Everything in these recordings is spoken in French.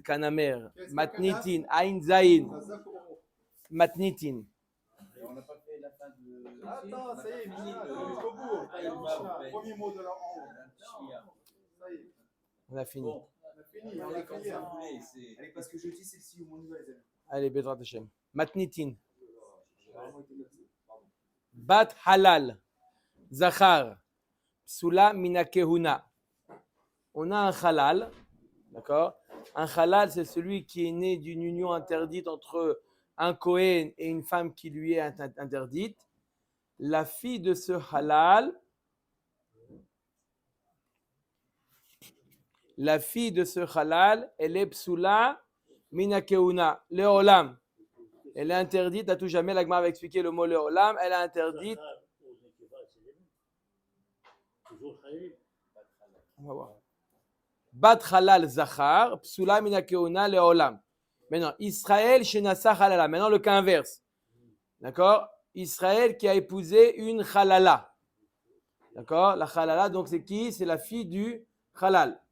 Kanamer, Matnitin, Ain Zain, Matnitin. On n'a pas fait la fin de. Attends, ça y est, jusqu'au bout. Premier mot de la honte. Ça y est. On a fini. Bon, On a fini, on a fini. allez, parce que jeudi, c'est le 6 au Mont Nouvelle, les amis. Allez, Bezrat Hashem. Matnitin. Bat Halal, Zachar, Psula Minakehuna. On a un halal, d'accord? Un halal, c'est celui qui est né d'une union interdite entre un Kohen et une femme qui lui est interdite. La fille de ce halal, elle est psula minakeuna, leolam. Elle est interdite à tout jamais. La Gemara va expliquer le mot leolam. Elle est interdite. On va voir. Bat halal zachar, psula minakeuna leolam. Maintenant, Israël shenasa halala. Maintenant, le cas inverse. D'accord? Israël qui a épousé une halala. D'accord? La halala, donc c'est qui? C'est la fille du halal.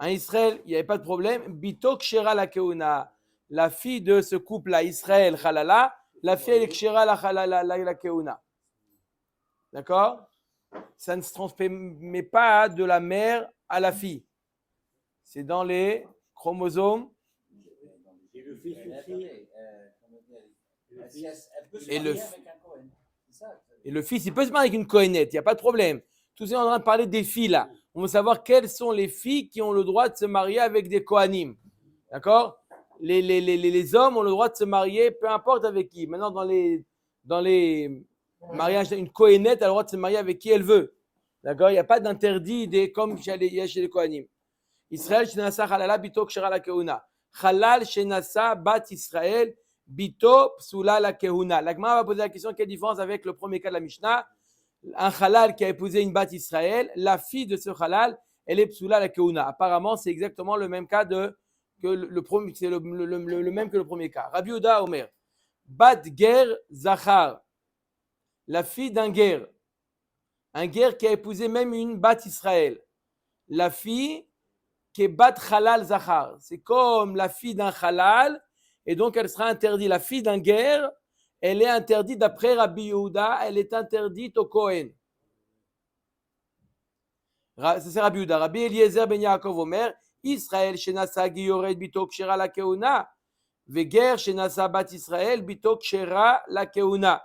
En Israël, il n'y avait pas de problème. Bitok shera la keuna. La fille de ce couple-là, Israël halala, la fille elle est kshera la keuna. D'accord? Ça ne se transmet pas de la mère à la fille. C'est dans les chromosomes. Et le fils aussi. Et le fils, il peut se marier avec une Kohénette, il n'y a pas de problème. Tout ça, on est en train de parler des filles là. On veut savoir quelles sont les filles qui ont le droit de se marier avec des Kohanim. D'accord? Les hommes ont le droit de se marier, peu importe avec qui. Maintenant, dans les mariages, une Kohénette a le droit de se marier avec qui elle veut. D'accord? Il n'y a pas d'interdit comme il y a chez les Kohanim. Israël, Shenasa, Halala, Bito, Kshera, la Keuna. Halal, Shenasa, Bat Israël, Bito, Psula, la Keuna. La Gemara va poser la question, quelle différence avec le premier cas de la Mishnah? Un halal qui a épousé une Bat Israël, la fille de ce halal, elle est Psula, la Keuna. Apparemment, c'est exactement le même cas que le premier, c'est le même que le premier cas. Rabbi Yehuda Omer, Bat Ger Zachar, la fille d'un guerre, un guerre qui a épousé même une Bat Israël, la fille qui est Bat Halal Zachar, c'est comme la fille d'un halal, et donc elle sera interdite. La fille d'un guerre, elle est interdite d'après Rabbi Yehuda, elle est interdite au Kohen. Ça c'est Rabbi Yehuda. Rabbi Eliezer ben Yaakov Omer, Israël shenasa giyoret bito kshera la keuna, veger shenasa bat Israël bito kshera la keuna.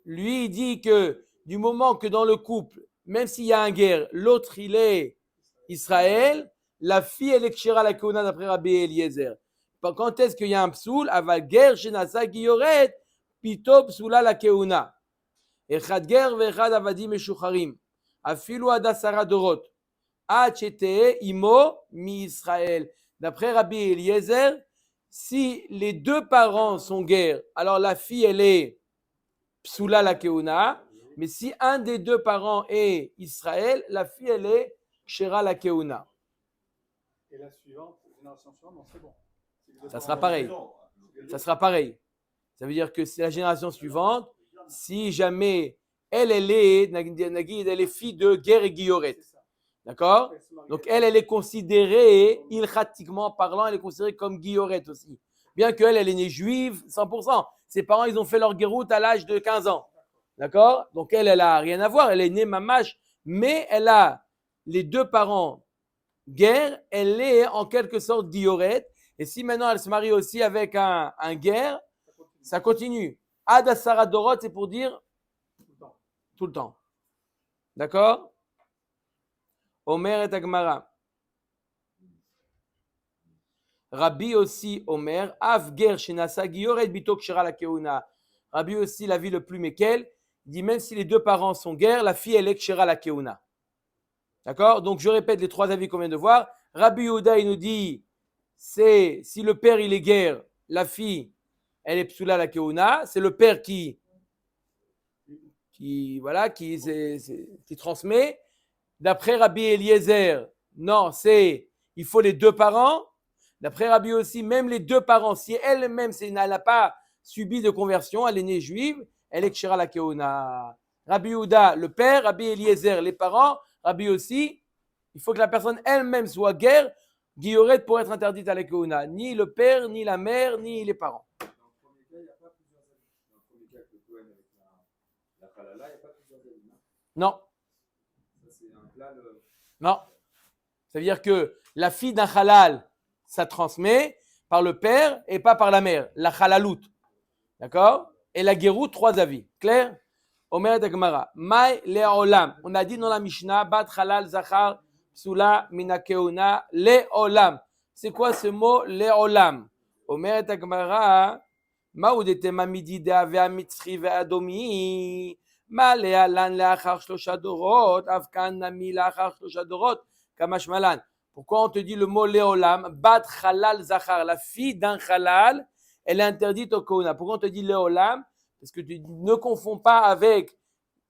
Lui il dit que du moment que dans le couple, même s'il y a un guerre, l'autre il est Israël, la fille elle est kshera la keuna d'après Rabbi Eliezer. Quand est-ce qu'il y a un psoul? Aval ger shenasa giyoret bito psoula la keuna. Echad ger veechad avadim meshucharim. Afilu adasara dorot. Achete imo mi Israël. D'après Rabbi Eliezer, si les deux parents sont guerres, alors la fille elle est psula la keuna, mais si un des deux parents est Israël, la fille elle est kshera la keuna. Et la suivante, génération suivante, non, c'est bon. Ça sera pareil. Ça sera pareil. Ça veut dire que c'est la génération suivante, si jamais elle est fille de guerre et guilloret. D'accord? Donc elle est considérée, ilchatiquement parlant, elle est considérée comme guilloret aussi. Bien qu'elle est née juive, 100%. Ses parents, ils ont fait leur guéroute à l'âge de 15 ans. D'accord? Donc elle a rien à voir, elle est née mamache, mais elle a les deux parents guerre, elle est en quelque sorte guilloret. Et si maintenant elle se marie aussi avec un guerre, ça continue. Ad Asara Dorot, c'est pour dire tout le temps. D'accord? Omer et Agmara. Rabbi aussi, Omer, Av ger shenasa giyoret bito kshera la keuna. Rabbi aussi, la vie le plus méquel, dit même si les deux parents sont guerre, la fille elle est kshera la keuna. D'accord? Donc je répète les trois avis qu'on vient de voir. Rabbi Yehuda, il nous dit, c'est si le père il est guerre, la fille elle est psula la keuna. C'est le père qui transmet. D'après Rabbi Eliezer, non, il faut les deux parents. D'après Rabbi aussi, même les deux parents, si elle-même elle n'a pas subi de conversion, elle est née juive, elle est kshera la keuna. Rabbi Yehuda, le père, Rabbi Eliezer, les parents, Rabbi aussi, il faut que la personne elle-même soit guerre Guilloret pour être interdite à la Keuna. Ni le père, ni la mère, ni les parents. Dans le premier cas, il n'y a pas plusieurs avis. Dans le premier cas, avec le Cohen avec la halala, il n'y a pas plusieurs avis. Non, Ça, c'est un plat. non. Ça veut dire que la fille d'un halal, ça transmet par le père et pas par la mère. La halalout. D'accord? Et la guérou, 3 avis. Clair? Omer de Gemara. Mai le'olam. On a dit dans la Mishnah, bat halal zachar psula mina keuna le'olam. C'est quoi ce mot le'olam? Omer de Gemara. Ma udete mamidi de'ave amitzri ve'adomi. Ma le'alan le'achar shlosha dorot. Afkan nami le'achar shlosha dorot. Kamash malan. Pourquoi on te dit le mot le'olam? Bat halal zachar. La fille d'un halal, elle est interdite au keuna. Pourquoi on te dit le'olam? Parce que tu ne confonds pas avec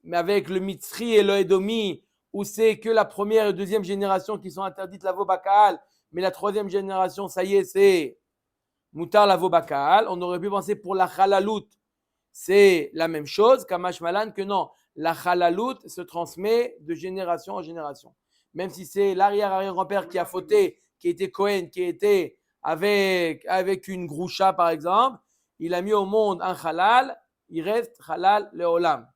le Mitzri et le Edomi, où c'est que la première et deuxième génération qui sont interdites la Vobakal, mais la troisième génération, ça y est, c'est Moutar la Vobakal. On aurait pu penser pour la Halalout, c'est la même chose, Kamash Malan, que non. La Halalout se transmet de génération en génération. Même si c'est l'arrière-arrière-grand-père qui a fauté, qui était Cohen, qui était avec une Groucha par exemple, il a mis au monde un halal, il reste halal leolam.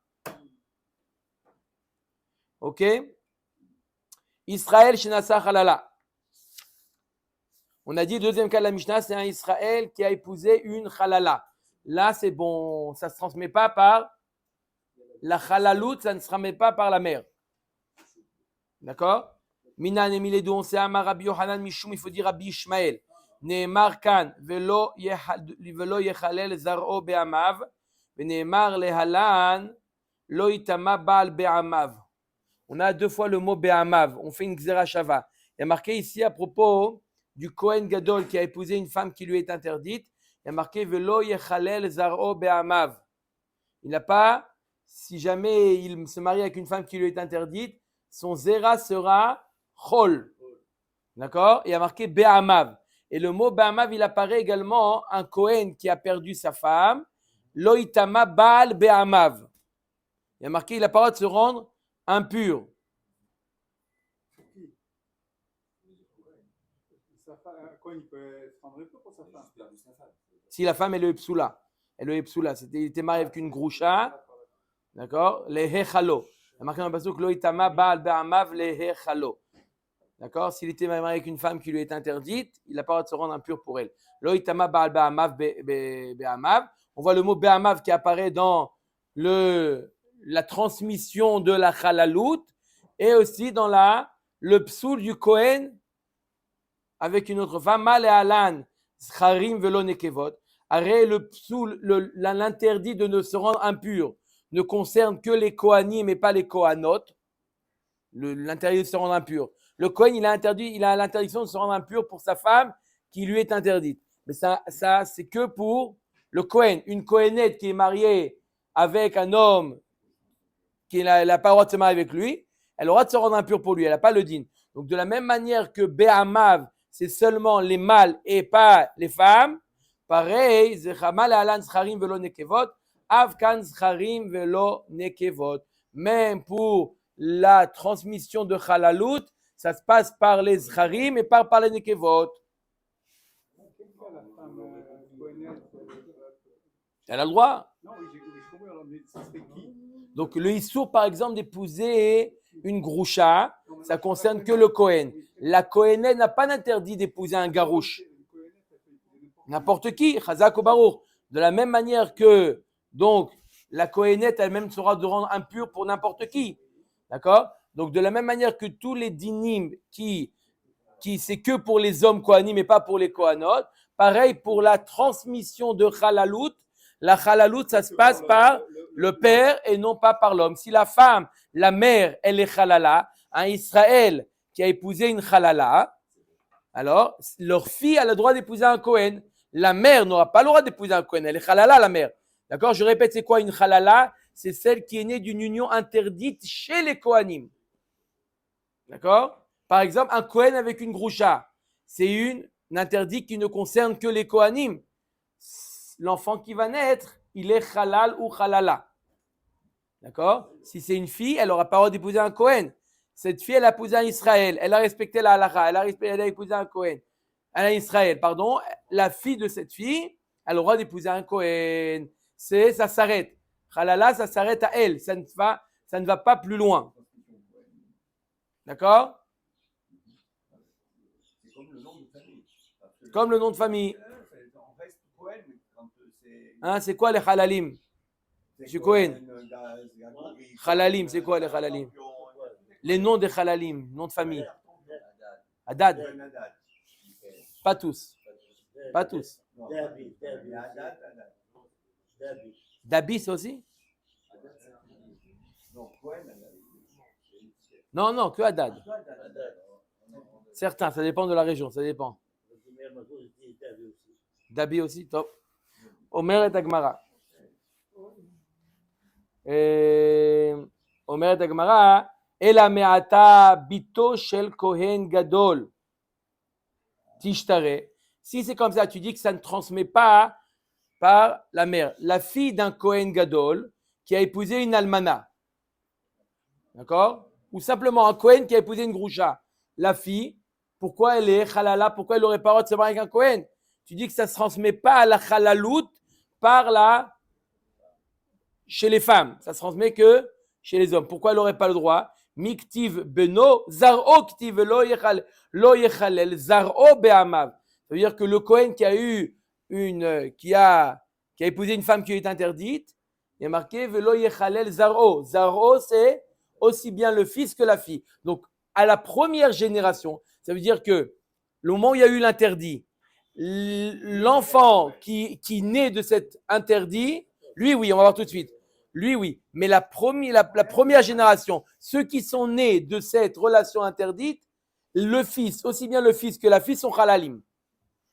Ok? Israël shenasa halala. On a dit, le deuxième cas de la Mishnah, c'est un Israël qui a épousé une halala. Là, c'est bon, ça ne se transmet pas par la halalout, ça ne se transmet pas par la mère. D'accord? Minan emiledu, on sait Amar Rabbi Yohanan Mishum, il faut dire Rabbi Ishmael. Ne'emar kan velo yechalel zar'o be'amav, ve'ne'emar lehalan lo itama ba'al be'amav. On a 2 fois le mot be'amav, on fait une xéra shava. Il y a marqué ici à propos du Kohen Gadol qui a épousé une femme qui lui est interdite, il y a marqué velo yechalel zar'o be'amav. Il n'a pas, si jamais il se marie avec une femme qui lui est interdite, son zéra sera chol. D'accord? Il y a marqué be'amav. Et le mot be'amav, il apparaît également un Kohen qui a perdu sa femme, lo itama ba'al be'amav. Il y a marqué, il a pas le droit de se rendre impur. Cohen, il peut se rendre impur pour sa femme. Si la femme est le psoula. Elle est le psoula. Il était marié avec une groucha. D'accord? Les hechalo. Il y a marqué dans le passage que lo itama ba'al be'amav les hechalo. D'accord? S'il était marié avec une femme qui lui est interdite, il n'a pas le droit de se rendre impur pour elle. Lo itama ba'al be'amav be'amav. On voit le mot be'amav qui apparaît dans la transmission de la halalout et aussi dans le psoul du Kohen avec une autre femme. Mal et alan, zcharim velo nekevot. Arrêt le psoul, l'interdit de ne se rendre impur ne concerne que les Kohanim et pas les Kohanot. L'interdit de se rendre impur. Le Kohen, il a l'interdiction de se rendre impur pour sa femme qui lui est interdite. Mais ça c'est que pour le Kohen. Une Kohenette qui est mariée avec un homme qui n'a pas le droit de se marier avec lui, elle aura de se rendre impure pour lui, elle n'a pas le din. Donc de la même manière que Be'amav, c'est seulement les mâles et pas les femmes, pareil, Zechamal alan zcharim velo nekevot, avkan zcharim velo nekevot. Même pour la transmission de halalout, ça se passe par les zcharim et pas par les nekevot. Elle a le droit. Non, oui, j'ai compris, alors, mais ça serait qui? Donc le issour, par exemple, d'épouser une groucha, ça concerne que le Kohen. La Kohenette n'a pas d'interdit d'épouser un garouche. N'importe qui, chazak ou barour. De la même manière que, donc, la Kohenette elle-même sera de rendre impure pour n'importe qui. D'accord? Donc de la même manière que tous les dinim qui c'est que pour les hommes Kohanim et pas pour les Kohanot, pareil pour la transmission de halalout. La halalout, ça se passe par le père et non pas par l'homme. Si la femme, la mère, elle est halala, un Israël qui a épousé une halala, alors leur fille a le droit d'épouser un Kohen. La mère n'aura pas le droit d'épouser un Kohen. Elle est halala, la mère. D'accord? Je répète, c'est quoi une halala? C'est celle qui est née d'une union interdite chez les Kohanim. D'accord? Par exemple, un Kohen avec une groucha, c'est une interdite qui ne concerne que les Kohanim. L'enfant qui va naître, il est halal ou halala. D'accord? Si c'est une fille, elle n'aura pas le droit d'épouser un Kohen. Cette fille, elle a épousé un Israël. Elle a respecté la halakha. Elle a épousé un Cohen. Elle a Israël, pardon. La fille de cette fille, elle a le droit d'épouser un Cohen. Ça s'arrête. Halala, ça s'arrête à elle. Ça ne va pas plus loin. D'accord? C'est comme le nom de famille. Comme le nom de famille. On reste Cohen, mais quand c'est. Hein, c'est quoi les halalim? Monsieur Cohen. Halalim, c'est quoi les halalim? Les noms des halalim, noms de famille. Hadad. Pas tous. Pas tous. Dabi, c'est aussi? Non, que Hadad. Certains, ça dépend de la région, ça dépend. Dabi aussi, top. Omer et Agmara. Omer et Agmara, Ela me'ata bito shel kohen gadol. Tishtare. Si c'est comme ça, tu dis que ça ne transmet pas par la mère. La fille d'un kohen gadol qui a épousé une almana. D'accord? Ou simplement un kohen qui a épousé une groucha. La fille, pourquoi elle est halala? Pourquoi elle n'aurait pas le droit de se marier avec un kohen? Tu dis que ça ne se transmet pas à la halalout chez les femmes. Ça se transmet que chez les hommes. Pourquoi elle n'aurait pas le droit? Miktiv beno, zaro ktiv lo yechalel, zaro be'amav. Ça veut dire que le Kohen qui a épousé une femme qui est interdite, il y a marqué velo yechalel zaro. Zaro, c'est aussi bien le fils que la fille. Donc, à la première génération, ça veut dire que le moment où il y a eu l'interdit, l'enfant qui naît de cet interdit, lui, oui, on va voir tout de suite. Lui, oui. Mais la première génération, ceux qui sont nés de cette relation interdite, le fils, aussi bien le fils que la fille sont halalim.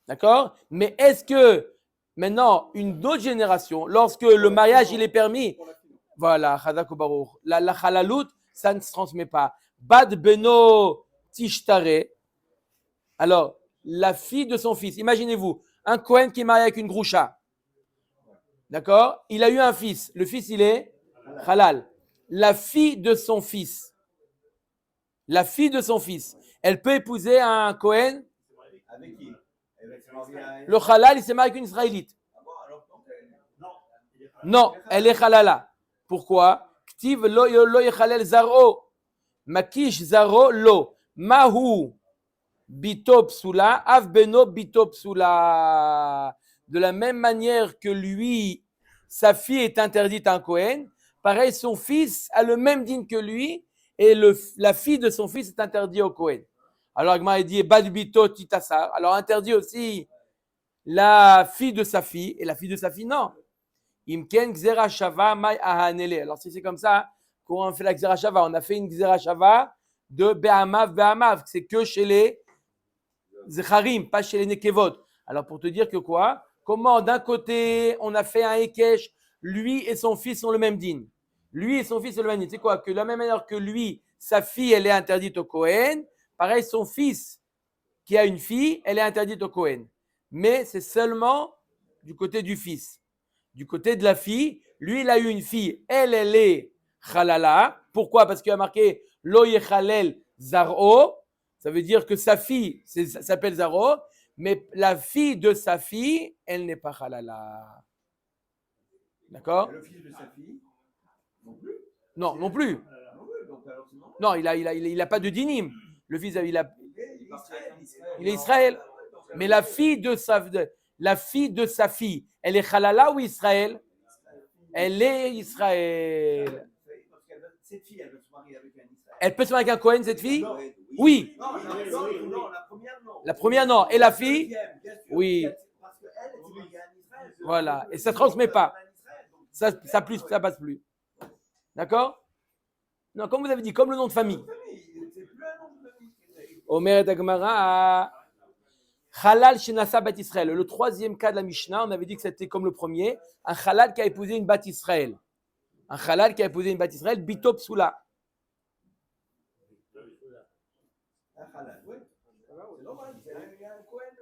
D'accord? Mais est-ce que maintenant, une autre génération, lorsque le mariage il est permis, voilà, la halalout, ça ne se transmet pas. Bad beno tishtare. Alors, la fille de son fils, imaginez-vous, un Kohen qui est marié avec une groucha. D'accord? Il a eu un fils. Le fils, il est halal. La fille de son fils, elle peut épouser un Kohen. Avec qui? Le halal, il s'est marié avec une Israélite. Non, elle est halala. Pourquoi? Ktiv lo yechalel zaro. Makish zaro lo. Mahu bito psula. Av beno bito psula. De la même manière que lui, sa fille est interdite à un Kohen, pareil, son fils a le même dîne que lui, et la fille de son fils est interdite au Kohen. Alors, Agma dit, Bad bito titasar. Alors, interdit aussi la fille de sa fille, et la fille de sa fille, non. Imken gzera shava mai ahanele. Alors, si c'est comme ça, quand on fait la gzera shava, on a fait une gzera shava de be'amav, c'est que chez les zecharim, pas chez les nekevot. Alors, pour te dire que quoi? Comment d'un côté, on a fait un Ekesh, lui et son fils ont le même dîne. Lui et son fils ont le même dîne. C'est quoi? Que de la même manière que lui, sa fille, elle est interdite au Kohen. Pareil, son fils, qui a une fille, elle est interdite au Kohen. Mais c'est seulement du côté du fils. Du côté de la fille, lui, il a eu une fille. Elle est halala. Pourquoi? Parce qu'il a marqué Lo yechalel zaro. Ça veut dire que sa fille s'appelle Zaro. Mais la fille de sa fille, elle n'est pas halala. D'accord? Le fils de sa fille? Non plus. Non, non plus. Non, il a pas de dinim. Le fils, il est Israël. Mais la fille de sa fille, elle est halala ou Israël? Elle est Israël. Cette fille, elle veut se marier avec un Israël. Elle peut se marier avec un Kohen, cette fille? Oui. Non, la première, non. La première, non. Et la fille? Oui. Parce qu'elle, elle se marie à un Israël. Voilà. Et ça ne transmet pas. Ça passe plus. D'accord? Non, comme vous avez dit, comme le nom de famille. Omer et Agmara. Halal shenasa bat Israël. Le troisième cas de la Mishnah, on avait dit que c'était comme le premier. Un halal qui a épousé une bat Israël. Un halal qui a épousé une bat Israël, bitop soula. Un halal, oui. C'est normal. Il y a un Kohen.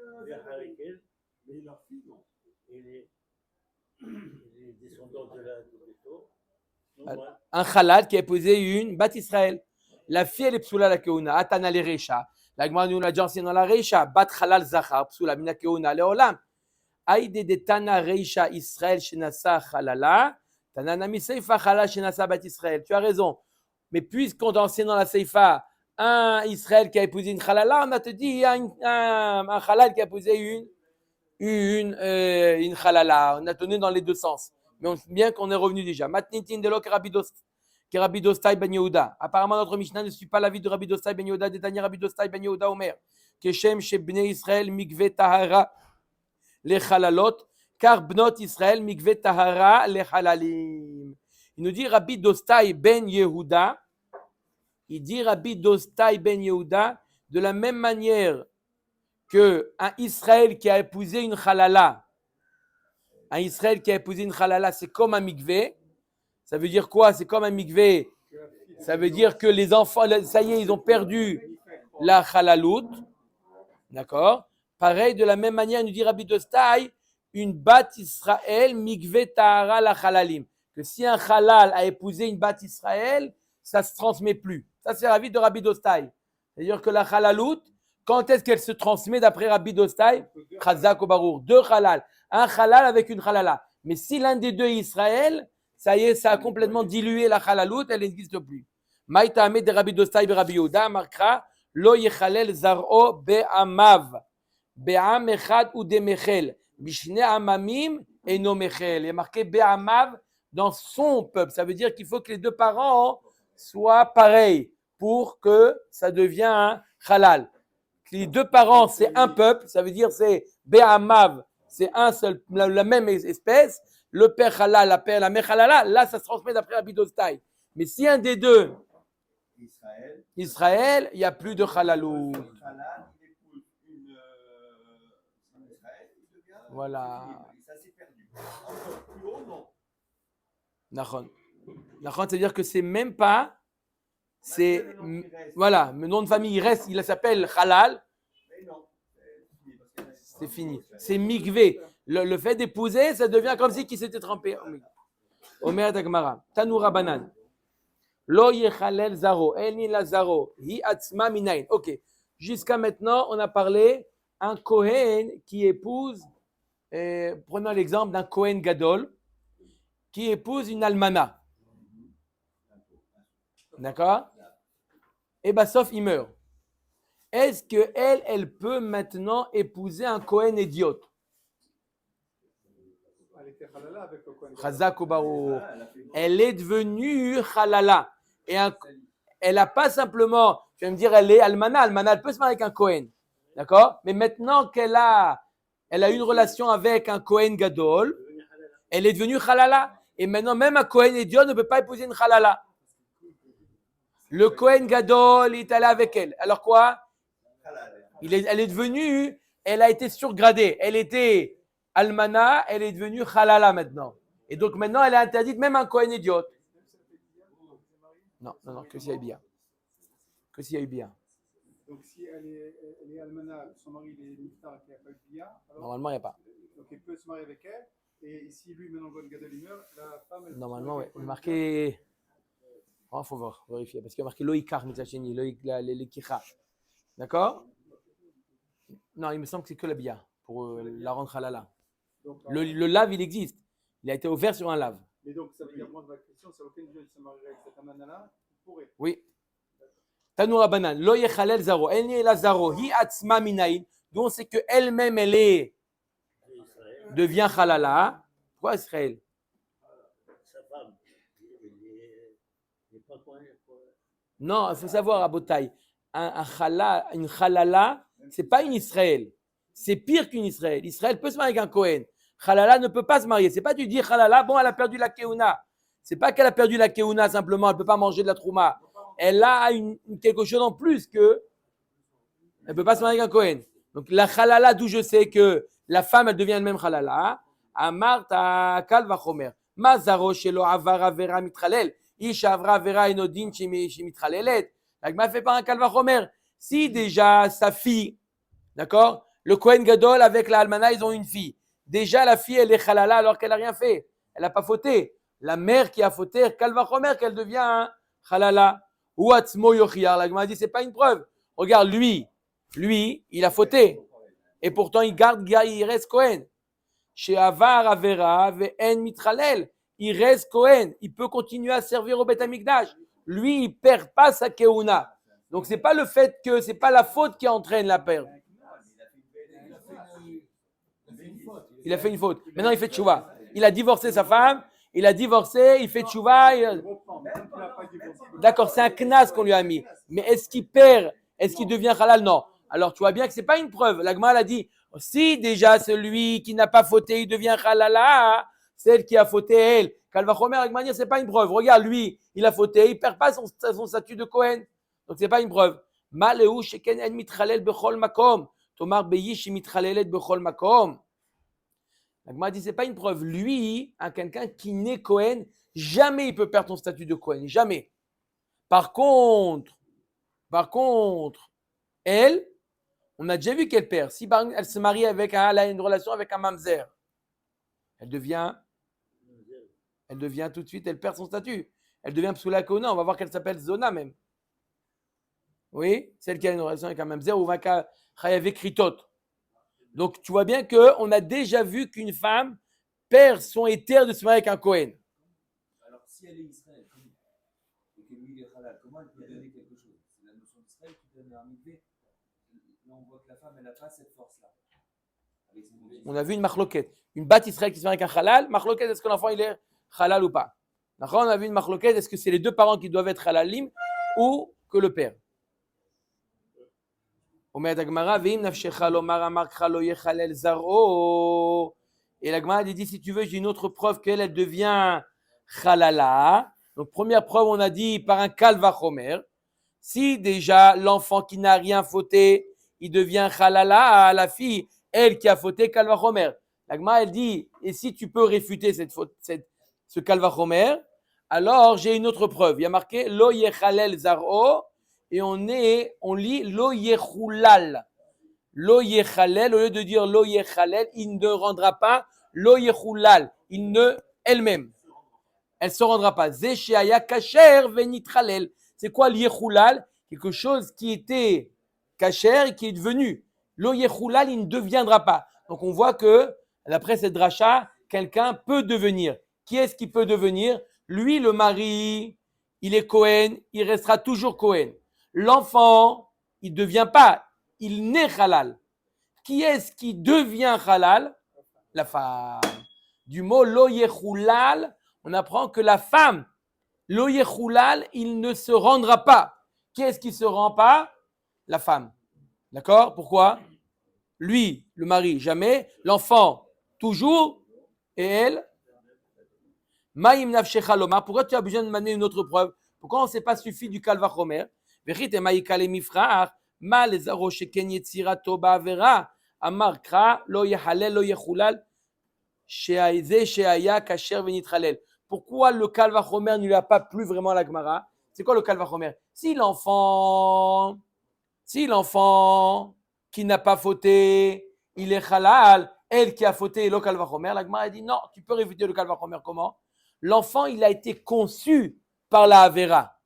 Mais leur fille, non. Et les descendants de la Béto. Un halal qui a épousé une bat Israël. La fille, elle est psoula la keuna. Atana le recha. La Gemara nous l'a déjà enseigné dans la recha. Bat halal zachar, psoula mina keuna le olam. Aïde de tana recha Israël shenasa halala. Tana nami seifa halal shenasa bat Israël. Tu as raison. Mais puisqu'on t'a enseigné dans la seifa un Israël qui a épousé une halala, on a te dit un halal qui a épousé une halala. On a tenu dans les deux sens. Mais on sait bien qu'on est revenu déjà. Matnitin de lo Rabbi Dostai ben Yehuda. Apparemment, notre Mishnah ne suit pas l'avis de Rabbi Dostai ben Yehuda. Détania Rabbi Dostai ben Yehuda Omer. Keshem she bnei Israël mikve tahara le halalot. Car bnot Israël mikve tahara le halalim. Il nous dit Rabbi Dostai ben Yehuda. Il dit Rabbi Dostai ben Yehuda de la même manière que un Israël qui a épousé une halala. Un Israël qui a épousé une halala, c'est comme un mikvé. Ça veut dire quoi? C'est comme un mikvé. Ça veut dire que les enfants, ça y est, ils ont perdu la halalout. D'accord? Pareil, de la même manière, il nous dit Rabbi Dostai, une bat Israël mikvé tahara la halalim. Que si un halal a épousé une bat Israël, ça ne se transmet plus. Ça, c'est l'avis de Rabbi Dostai. C'est-à-dire que la halalout, quand est-ce qu'elle se transmet d'après Rabbi Dostai? Chazak ou Barour. Deux halal. Un halal avec une halala. Mais si l'un des deux est Israël, ça y est, ça a complètement dilué la halalout, elle n'existe plus. Maïta Ahmed de Rabbi Dostai de Rabbi Yehuda, marquera Lo yechalel zar'o be'amav. Be'am echad ou demechel. Bishne amamim et no mechel. Il est marqué be'amav dans son peuple. Ça veut dire qu'il faut que les deux parents soient pareils pour que ça devienne un halal. Les deux parents, c'est un peuple, ça veut dire c'est be'amav, c'est un seul, la même espèce. Le père halal, la mère halala, là ça se transmet d'après Rabbi Dostai. Mais si un des deux, Israël, il n'y a plus de halalou. Voilà. Ça s'est perdu. Encore plus haut, non. Nachon, c'est-à-dire que c'est même pas, c'est, voilà, le nom de famille il reste, il s'appelle halal. Mais non. C'est fini. C'est mikvé. Le fait d'épouser, ça devient comme si qui s'était trempé. Omer Dagmara. Tanoura Banan. Lo yechalel zaro. Eni la zaro. Hi atzma minayin. Ok. Jusqu'à maintenant, on a parlé un Kohen qui épouse, prenons l'exemple d'un Kohen Gadol, qui épouse une almana. D'accord? Et bah, sauf il meurt. Est-ce qu'elle, elle peut maintenant épouser un Kohen idiote? Elle était halala avec le Kohen. Chazak ou Barour. Elle est devenue halala. Et elle n'a pas simplement, je vais me dire, elle est almana. Almana, elle peut se marier avec un Kohen. D'accord? Mais maintenant qu'elle a une relation avec un Kohen Gadol, elle est devenue halala. Et maintenant, même un Kohen idiot ne peut pas épouser une halala. Le Kohen Gadol est allé avec elle. Alors quoi? Elle est devenue, elle a été surgradée. Elle était almana, elle est devenue halala maintenant. Et donc maintenant, elle est interdite même un Kohen idiot. Non, que s'il y a eu bien. Que s'il y a eu bien. Donc si elle est almana, son mari il est niftar, qui n'a pas eu de bia, Normalement, il n'y a pas. donc il peut se marier avec elle. Et si lui, maintenant, le Gadol il meurt, la femme... Elle Normalement, oui. Marqué... Il faut voir, vérifier. Parce qu'il y a marqué Loïkar, Mitzacheni, Loïkicha. D'accord? Non, il me semble que c'est que la bia pour la rendre halala. Le lave, il existe. Il a été ouvert sur un lave. Mais donc, ça veut dire, moi, de ma question, c'est aucun jeune se marierait avec cette amana-là, il pourrait. Oui. Tanoura Banan, Lo yechalel zaro, eni la zaro, hi atzma minayin, d'où on sait qu'elle-même, elle devient halala. Pourquoi Israël? Sa femme, il n'est pas quoi. Non, il faut savoir, Abotai, une halala, c'est pas une Israël. C'est pire qu'une Israël. Israël peut se marier avec un Kohen. Halala ne peut pas se marier. C'est pas tu dis halala, bon, elle a perdu la keuna. C'est pas qu'elle a perdu la keuna simplement, elle peut pas manger de la trouma. Elle a quelque chose en plus que elle peut pas se marier avec un Kohen. Donc la halala, d'où je sais que la femme, elle devient elle-même halala. Amar ta kal vachomer. Mazaro shelo avar avera mitralel. Ish avra avera enodin shemitralelet. La Gemara fait pas un kal vachomer. Si déjà sa fille, d'accord, le Kohen Gadol avec la almana, ils ont une fille. Déjà la fille, elle est halala alors qu'elle n'a rien fait. Elle n'a pas fauté. La mère qui a fauté, kal vachomer, qu'elle devient halala. Ou atzmo yochiar. La Gemara dit, c'est pas une preuve. Regarde, lui, il a fauté. Et pourtant, il reste Cohen. Chez Avar Avera ve'en mitralel. Il reste Cohen. Il peut continuer à servir au Beth Amikdash. Lui, il perd pas sa keuna. Donc, c'est pas le fait que, c'est pas la faute qui entraîne la perte. Il a fait une faute. Maintenant, il fait tchouva. Il a divorcé sa femme. Il a divorcé. Il fait tchouva. D'accord, c'est un knas qu'on lui a mis. Mais est-ce qu'il perd? Est-ce qu'il devient halal? Non. Alors, tu vois bien que c'est pas une preuve. La Gemara a dit, si déjà celui qui n'a pas fauté, il devient halala, celle qui a fauté, elle. Kalvachomer, la Gemara dit, c'est pas une preuve. Regarde, lui, il a fauté. Il perd pas son statut de Kohen. Donc, c'est pas une preuve. Maleu sheken en mitchalel bechol makom. Tomar beyish mitchalelet bechol makom. La Gemara dit, c'est pas une preuve. Lui, quelqu'un qui naît Kohen, jamais il peut perdre son statut de Kohen. Jamais. Par contre, elle, on a déjà vu qu'elle perd. Si par exemple, elle se marie avec elle a une relation avec un mamzer, elle devient tout de suite, elle perd son statut. Elle devient psoula kona. On va voir qu'elle s'appelle Zona même. Oui, celle qui a une relation avec un mamzer ou avec un chayavé kritot. Donc, tu vois bien qu'on a déjà vu qu'une femme perd son éther de se marier avec un Kohen. Alors, si elle est Israël, et que lui il est halal, comment elle peut donner quelque chose? C'est la notion d'Israël qui donne un mikvé. Là, on voit que la femme, elle n'a pas cette force-là. On a vu une machloket. Une batte Israël qui se marie avec un halal. Machloket, est-ce que l'enfant il est halal ou pas? D'accord, on a vu une machloket. Est-ce que c'est les deux parents qui doivent être halalim ou que le père? Et la Gemara dit, si tu veux, j'ai une autre preuve qu'elle devient halala. Donc, première preuve, on a dit par un kalvachomer. Si déjà l'enfant qui n'a rien fauté, il devient halala à la fille, elle qui a fauté kalvachomer. La Gemara, elle dit, et si tu peux réfuter ce kalvachomer, alors j'ai une autre preuve. Il y a marqué lo yechalel zaro. Et on lit lo yechulal. Lo yechalel, au lieu de dire lo yechalel, il ne rendra pas lo yechulal. Elle-même. Elle ne se rendra pas. Ze sheaya kasher venitralel. C'est quoi l'yechulal? Quelque chose qui était kasher et qui est devenu. Lo yechulal, il ne deviendra pas. Donc on voit que, d'après cette dracha, quelqu'un peut devenir. Qui est-ce qui peut devenir? Lui, le mari, il est Kohen, il restera toujours Kohen. L'enfant, il ne devient pas, il naît halal. Qui est-ce qui devient halal? La femme. Du mot lo yechulal, on apprend que la femme, lo yechulal, il ne se rendra pas. Qui est-ce qui ne se rend pas? La femme. D'accord? Pourquoi? Lui, le mari, jamais. L'enfant, toujours. Et elle? Maïm nafshecha lomar. Pourquoi tu as besoin de m'amener une autre preuve? Pourquoi on ne s'est pas suffi du kalvachomer? Vechit et maïkale mifrach. Ma les aro sheken yetzira toba avera. Amar kra lo yehalel lo yechulal. Sheaïze sheaya kasher venithalel. Pourquoi le kalvachomer ne lui a pas plu vraiment à la Gemara? C'est quoi le kalvachomer? Si l'enfant qui n'a pas fauté, il est halal, elle qui a fauté, le kalvachomer, la Gemara a dit non, tu peux réfuter le kalvachomer. Comment? L'enfant, il a été conçu par la Avera.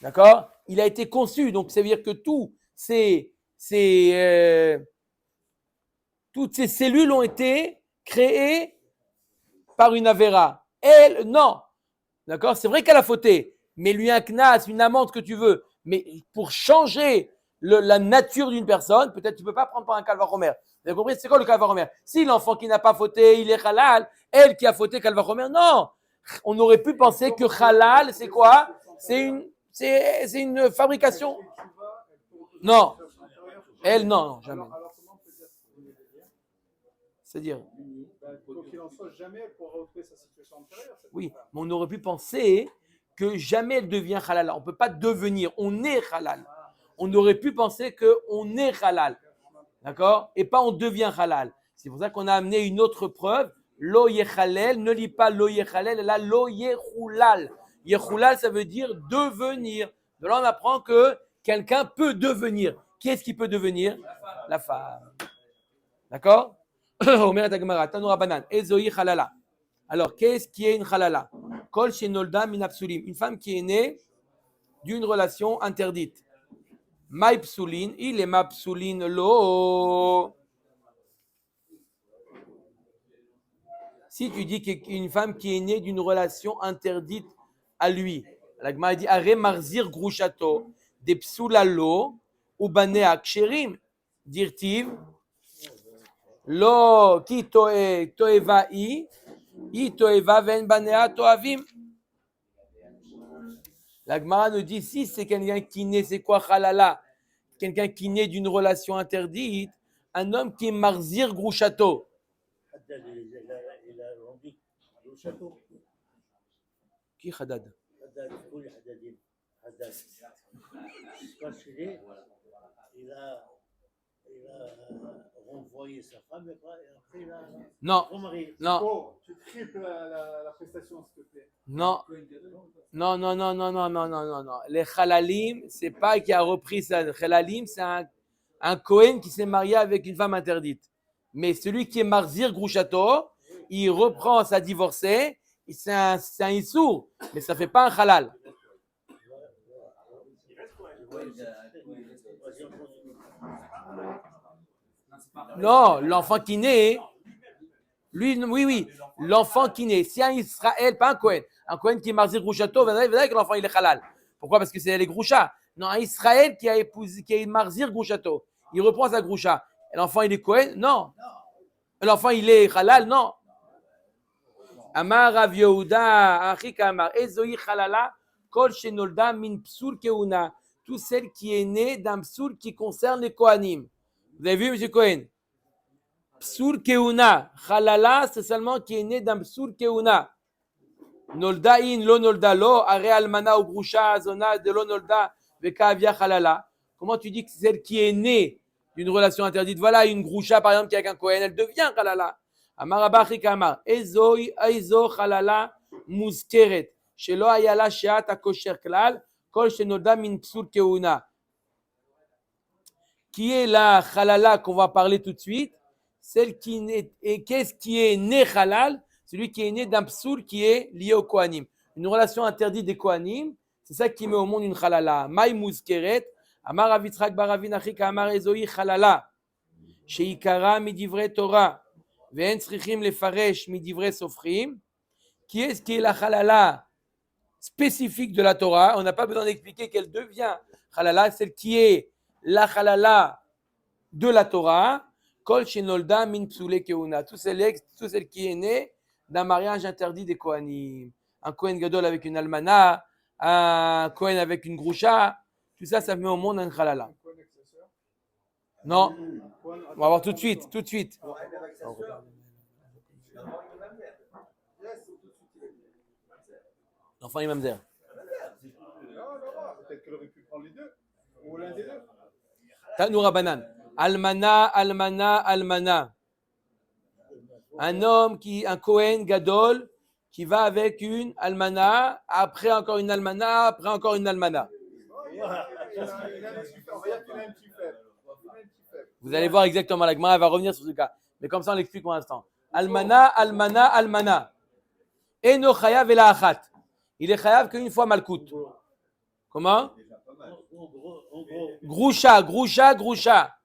D'accord? Il a été conçu, donc ça veut dire que toutes ces cellules ont été créées par une Avera. Elle, non. D'accord? C'est vrai qu'elle a fauté, mais lui un knas, une amende que tu veux. Mais pour changer la nature d'une personne, peut-être tu ne peux pas prendre par un kalvachomer. Vous avez compris? C'est quoi le kalvachomer? Si l'enfant qui n'a pas fauté, il est halal, elle qui a fauté kalvachomer, non. On aurait pu penser que halal, c'est quoi? C'est une fabrication. Non. Elle, non, jamais. C'est-à-dire? Quoi qu'il en soit, jamais elle pourra retrouver sa situation antérieure. Oui, mais on aurait pu penser que jamais elle devient halal. On ne peut pas devenir, on est halal. On aurait pu penser qu'on est halal. D'accord? Et pas on devient halal. C'est pour ça qu'on a amené une autre preuve. Lo yechalel, ne lis pas lo yechalel, là lo yechulal. Yechulal, ça veut dire devenir. De là, on apprend que quelqu'un peut devenir. Qui est-ce qui peut devenir? La femme. D'accord? Omer et Gemara, Tanoura Banan, Ezoï halala. Alors, qu'est-ce qui est une halala? Kol shenolda min apsulim. Une femme qui est née d'une relation interdite. Maï psoulin, il est ma psoulin lo. Si tu dis qu'une femme qui est née d'une relation interdite à lui, la Gemara dit Are marzir grushato de psoulalo ou banea ksherim dirtiv lo ki toeva i toeva ven banea toavim. La Gemara nous dit si c'est quelqu'un qui naît, c'est quoi halala? Quelqu'un qui naît d'une relation interdite, un homme qui est marzir grushato. Haddad, il a rendu le château. Qui Haddad? Haddad, tous les Haddadim. Haddad. Quand il a renvoyé sa femme et après il a Non, remarié. non, Oh, tu triples la prestation, s'il te plaît. non, non, non, non, non, non, non, non, non, non. Les halalim, c'est pas qui a repris ça. Halalim, c'est un Kohen qui s'est marié avec une femme interdite. Mais celui qui est marzir grushato, il reprend sa divorcée, c'est un issour, mais ça fait pas un halal. Non, l'enfant qui naît, lui, oui, oui, l'enfant qui naît, si un Israël, pas un Kohen qui est marzir grushato, vous savez que l'enfant il est halal. Pourquoi? Parce que c'est les grusha. Non, un Israël qui a épousé, qui est marzir grushato, il reprend sa grusha. Et l'enfant il est Kohen? Non. L'enfant il est halal? Non. Amar Rav Yehuda, Achik Amar, Ezoi halala, kol shenolda min psul keuna. Tout celle qui est née d'un psul qui concerne les Kohanim. Vous avez vu, monsieur Cohen? Psul keuna. Halala, c'est seulement qui est né d'un psul keuna. Nolda in, lo nolda lo, are almana ou grusha, zona de lo nolda, veka avia halala. Comment tu dis que c'est celle qui est née d'une relation interdite? Voilà, une grusha par exemple qui est avec un Kohen, elle devient halala. Amar Abachi Kamar, Ezo halala muskeret, shelo ayala sheat akosher klal, kol shenolda min psul keuna. Qui est la halala qu'on va parler tout de suite? Celle qui est, et qu'est-ce qui est né halal? Celui qui est né d'un psoul qui est lié au Kohanim. Une relation interdite des Kohanim, c'est ça qui met au monde une halala. Maï muskeret, Amar Avitzrak baravin achik Amar Ezoi halala, sheikara midivre Torah, ve'en tzrichim lefaresh midivre sofrim. Qui est-ce qui est la halala spécifique de la Torah? On n'a pas besoin d'expliquer qu'elle devient halala, celle qui est la halala de la Torah, kol shenolda min psule keuna, tout celle qui est née d'un mariage interdit des Kohanim. Un Kohen gadol avec une almana, un Kohen avec une grusha, tout ça, ça met au monde un halala. Non, on va voir tout de suite, tout de suite. L'enfant est mamzer. Non, peut-être qu'elle aurait pu prendre les deux, ou l'un des deux. Tanoura Banan. Almana, almana, almana. Un homme un Kohen gadol qui va avec une almana, après encore une almana, après encore une almana. Vous allez voir exactement, la Gemara va revenir sur ce cas. Mais comme ça, on l'explique pour l'instant. Almana, almana, almana. Eno chayav ela achat. Il est chayav qu'une fois malkout. Comment? Grusha, grusha, grusha.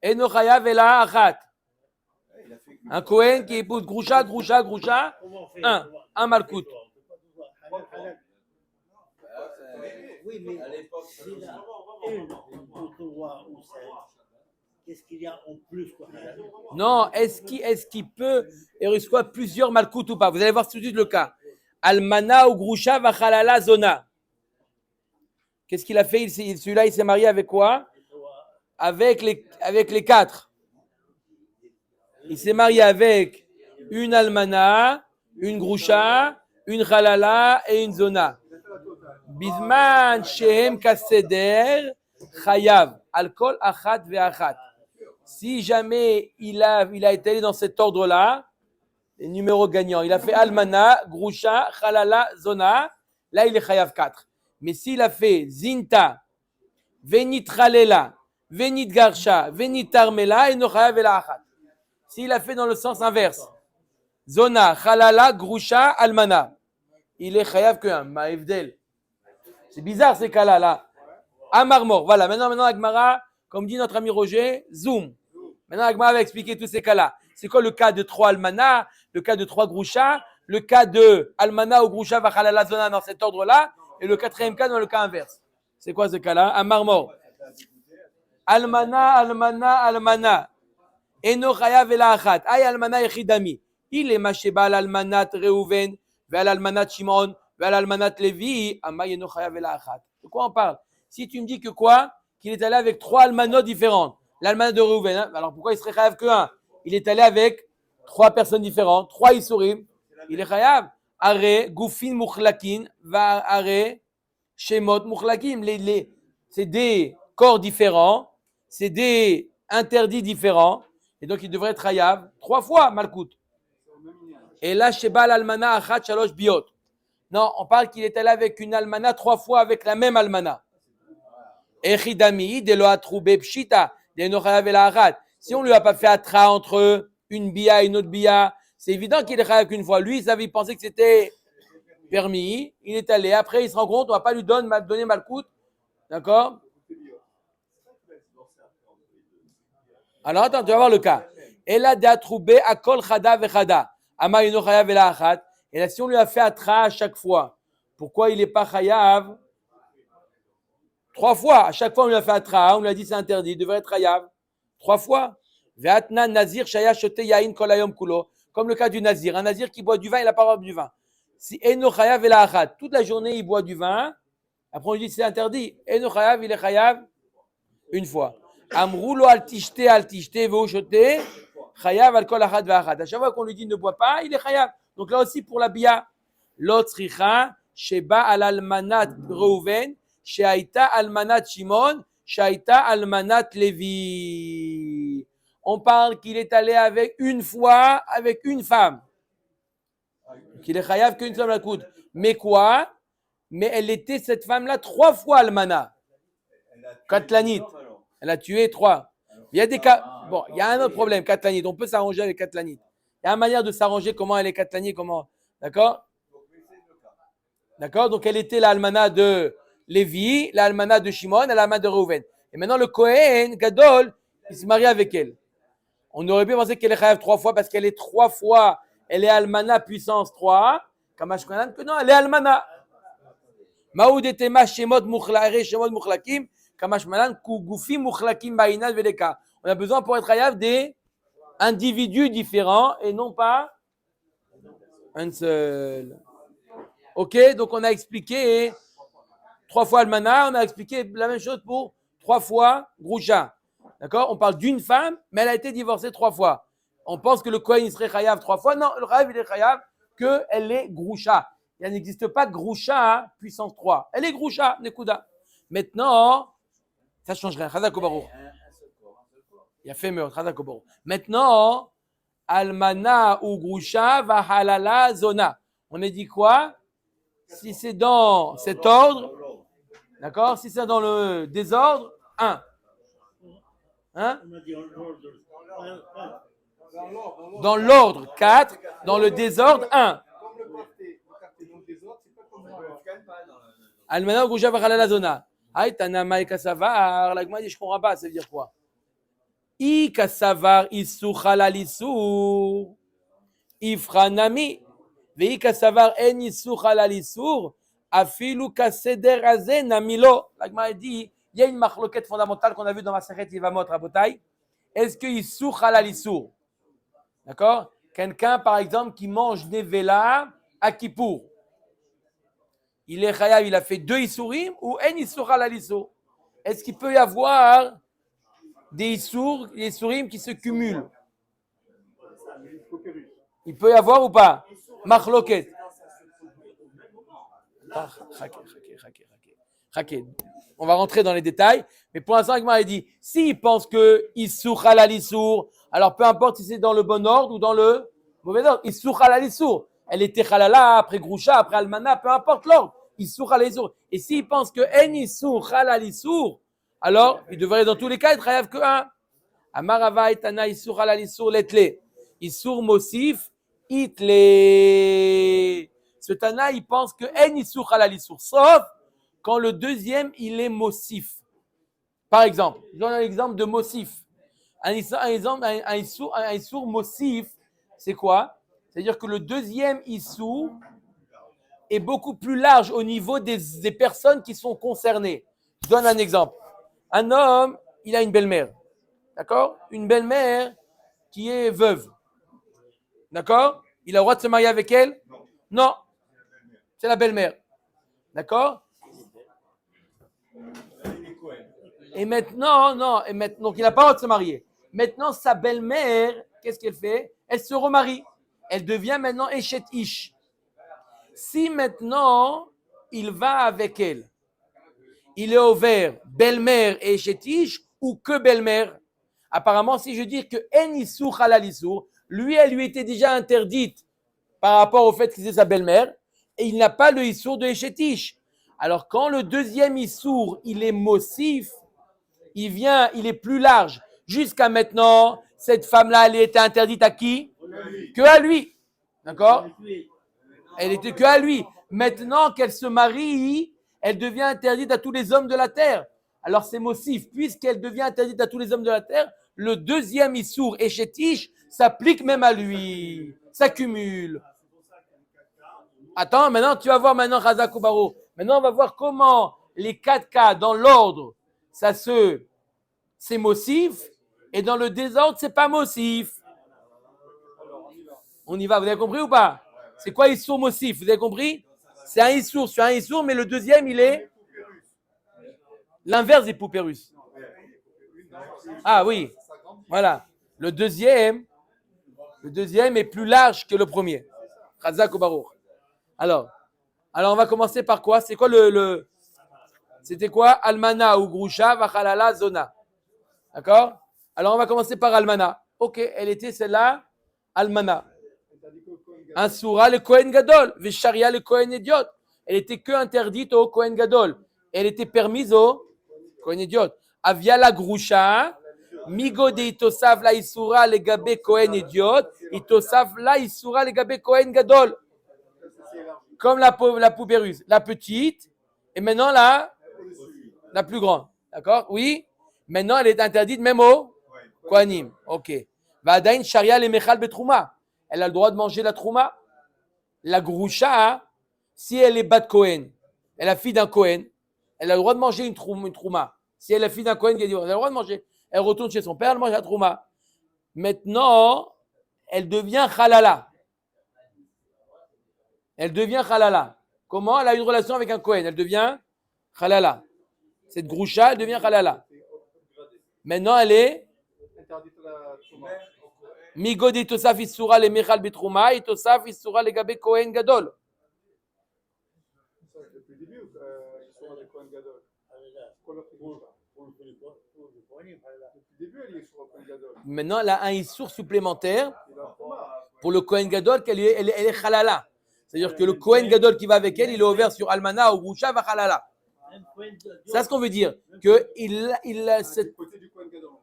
Eno chayav ela achat. Un Kohen qui épouse grusha, grusha, grusha. Un malkout. Oui, mais à l'époque, s'il a une roi ou cinq, qu'est-ce qu'il y a en plus quoi? Non, est-ce qu'il peut et reçoit plusieurs malkout ou pas? Vous allez voir tout de suite le cas. Almana ou grusha va halala zona. Qu'est-ce qu'il a fait? Celui-là, il s'est marié avec quoi? Avec les quatre. Il s'est marié avec une almana, une grusha, une halala et une zona. Bisman shehem kaseder chayav alkol achat ve'achat. Si jamais il a été dans cet ordre-là, les numéros gagnants, il a fait almana, grusha, halala, zona, là il est chayav 4. Mais s'il a fait zinta, venit chalela, venit garsha, venit armela, il ne chayav ela achat. S'il a fait dans le sens inverse, zona, halala, grusha, almana, il est chayav que un. Ma'evdel. C'est bizarre ces cas-là, là. Amarmor. Voilà, maintenant, Agmara, comme dit notre ami Roger, zoom. Maintenant, Agmara va expliquer tous ces cas-là. C'est quoi le cas de 3 almanas, le cas de 3 grouchas, le cas de almana ou groucha va halala zona dans cet ordre-là, et le 4e cas dans le cas inverse. C'est quoi ce cas-là? Amarmor. Almana. Eno chayav ela achat. Ay almana yechidami. Il est masheba al almanat Reuven, ve'al almanat Shimon, ve'al almanat Levi. Ama eno chayav ela achat. De quoi on parle? Si tu me dis que quoi? Qu'il est allé avec 3 almanot différentes. L'almanat de Reuven, hein? Alors pourquoi il serait chayav que 1? Il est allé avec 3 personnes différentes, 3 isurim. Il est chayav. Are, gufin mukhlakin, va are, shemot mukhlakim. C'est des corps différents, c'est des interdits différents. Et donc, il devrait être chayav 3 fois, malkout. Et là, Sheba l'almana achat shalosh biot. Non, on parle qu'il est allé avec une almana 3 fois avec la même almana. Echidami, de lo atroube pshita, de no chayav ela achat. Si on ne lui a pas fait atra entre une bia et une autre bia, c'est évident qu'il est chayav qu'une fois. Lui, il pensait que c'était permis. Il est allé. Après, il se rend compte, on ne va pas lui donner malkout. D'accord? Alors attends, tu vas voir le cas. Ela de atroubé akol chada vechada. Ama ino chayav ela achat. Et là, si on lui a fait atra à chaque fois, pourquoi il n'est pas chayav 3 fois? À chaque fois, on lui a fait atra, on lui a dit c'est interdit, il devrait être chayav 3 fois. Ve'atna nazir shaya shote yain kol hayom kulo. Comme le cas du nazir. Un nazir qui boit du vin, il n'a pas le droit de boire du vin. Si eno chayav ela achat, toute la journée, il boit du vin, après on lui dit c'est interdit. Eno chayav, il est chayav une fois. Amrou lo al tishte veo shote chayav al kol achat ve'achat. À chaque fois qu'on lui dit ne bois pas, il est chayav. Donc là aussi pour la bia, lo tzricha sheba al almanat Reuven, shehaita almanat Shimon, shehaita almanat Levi. On parle qu'il est allé avec une fois avec une femme. Qu'il est chayav qu'une seule malkout. Mais quoi? Mais elle était cette femme-là 3 fois almana. Katlanit. Elle a tué 3. Il y a des cas. Bon, il y a un autre problème, Katlanit. On peut s'arranger avec Katlanit. Il y a une manière de s'arranger comment elle est Katlanit, comment. D'accord? D'accord? Donc elle était l'almana de Lévi, l'almana de Shimon et l'almana de Reuven. Et maintenant le Kohen, Gadol, il se marie avec elle. On aurait pu penser qu'elle est chayav 3 fois parce qu'elle est 3 fois, elle est almana puissance 3. Kamash Konan, que non, elle est almana. Maoud etema shemot mukhlakim. Kamash Malan, Goufi Mukhlakim Bainal Veleka. On a besoin pour être chayav des individus différents et non pas un seul. Ok, donc on a expliqué 3 fois Almana, on a expliqué la même chose pour 3 fois Groucha. D'accord? On parle d'une femme, mais elle a été divorcée 3 fois. On pense que le Kohen serait chayav 3 fois. Non, le chayav il est chayav qu'elle est Groucha. Il n'existe pas Groucha puissance 3. Elle est Groucha, Nekuda. Maintenant, ça change rien. Chazak Obaruch. Il a fait mieux. Chazak Obaruch. Maintenant, Almana ou Groucha va halala zona. On a dit quoi? Si c'est dans cet ordre, d'accord? Si c'est dans le désordre, 1. Hein? Dans l'ordre, 4. Dans le désordre, 1. Almana ou Groucha va halala zona. Aïe, Tanama et Kassavar, la Gemara dit je comprends pas, ça veut dire quoi? I Kassavar Issour halal Issour, Ifranami, Vei Kassavar en Issour halal Issour, Afilu Kasseder Azé Namilo. La Gemara dit il y a une marloquette fondamentale qu'on a vue dans ma Masechet Yevamot Rabotai. Est-ce que Issour halal Issour? D'accord? Quelqu'un par exemple qui mange des vélas à Kippour. Il est chayav, il a fait 2 issourim ou en issour halal issour. Est-ce qu'il peut y avoir des issourim qui se cumulent? Il peut y avoir ou pas? Machloket. On va rentrer dans les détails, mais pour l'instant, Agmar a dit s'il pense que issour halal issour, alors peu importe si c'est dans le bon ordre ou dans le mauvais ordre, issour halal issour. Elle était halala, après Groucha, après Almana, peu importe l'ordre. Issour halal issour. Et s'il pense que en issour halal issour, alors il devrait dans tous les cas être chayav que 1. Amarava etana issour halal issour letle. Issour mosif itle. Ce Tana, il pense que en issour halal issour. Sauf quand le deuxième, il est mossif. Par exemple, je donne un exemple de mossif. Un issour mossif, c'est quoi? C'est-à-dire que le deuxième issour est beaucoup plus large au niveau des personnes qui sont concernées. Je donne un exemple. Un homme, il a une belle-mère. D'accord? Une belle-mère qui est veuve. D'accord? Il a le droit de se marier avec elle? Non. C'est la belle-mère. D'accord? Et maintenant, donc il n'a pas le droit de se marier. Maintenant, sa belle-mère, qu'est-ce qu'elle fait? Elle se remarie. Elle devient maintenant Eshet Ish. Si maintenant, il va avec elle, il est ouvert belle-mère et Eshet Ish ou que belle-mère? Apparemment, si je dis que En Issour Halal Issour, lui, elle lui était déjà interdite par rapport au fait que c'est sa belle-mère, et il n'a pas le Issour de Eshet Ish. Alors, quand le deuxième Issour, il est mossif, il est plus large. Jusqu'à maintenant, cette femme-là, elle était interdite à qui? Que à lui. D'accord? Elle était que à lui. Maintenant qu'elle se marie, elle devient interdite à tous les hommes de la terre. Alors c'est mossif. Puisqu'elle devient interdite à tous les hommes de la terre, le deuxième Issour et Chétiche s'applique même à lui. Ça cumule. Attends, maintenant tu vas voir maintenant Chazak Baro. Maintenant on va voir comment les 4 cas dans l'ordre, c'est mossif, et dans le désordre, c'est pas mossif. On y va, vous avez compris ou pas? C'est quoi Issour mossif? Vous avez compris? C'est un Issour sur un Issour, mais le deuxième, il est l'inverse des poupérus. Ah oui, voilà. Le deuxième est plus large que le premier. Chazak ou Baruch. Alors, on va commencer par quoi? C'est quoi c'était quoi? Almana ou Grusha, Vachalala, Zona. D'accord? Alors, on va commencer par Almana. Ok, elle était celle-là, Almana. Un Soura, le Kohen Gadol. Vesharia, le Kohen Idiot. Elle était que interdite au Kohen Gadol. Elle était permise au Kohen Idiot. Avia la Grusha, Migo de Itosav la Isura, le Gabe Kohen Idiot. Itosav la Isura, le Gabe Kohen Gadol. Comme la poupéruse. La petite, et maintenant la plus grande. D'accord? Oui? Maintenant, elle est interdite même au Kohanim. Ok. Vadain Sharia le Mechal Betrouma. Elle a le droit de manger la trouma. La Grusha, si elle est bat Kohen, elle est la fille d'un Kohen, elle a le droit de manger une trouma. Si elle est la fille d'un Kohen, elle a le droit de manger. Elle retourne chez son père, elle mange la trouma. Maintenant, elle devient halala. Elle devient halala. Comment? Elle a une relation avec un Kohen. Elle devient halala. Cette Grusha, elle devient halala. Maintenant, elle est Migod et Tosaf Issura le Mechal Betrouma et Tosaf Issura le Gabe Kohen Gadol. Depuis le début, ils sont avec Kohen Gadol. Depuis le début, elle est sur le Kohen Gadol. Maintenant, elle a un Issour supplémentaire pour le Kohen Gadol, elle est halala. C'est-à-dire que le Kohen Gadol qui va avec elle, il est ouvert sur Almana ou Grusha va halala. C'est ce qu'on veut dire. Que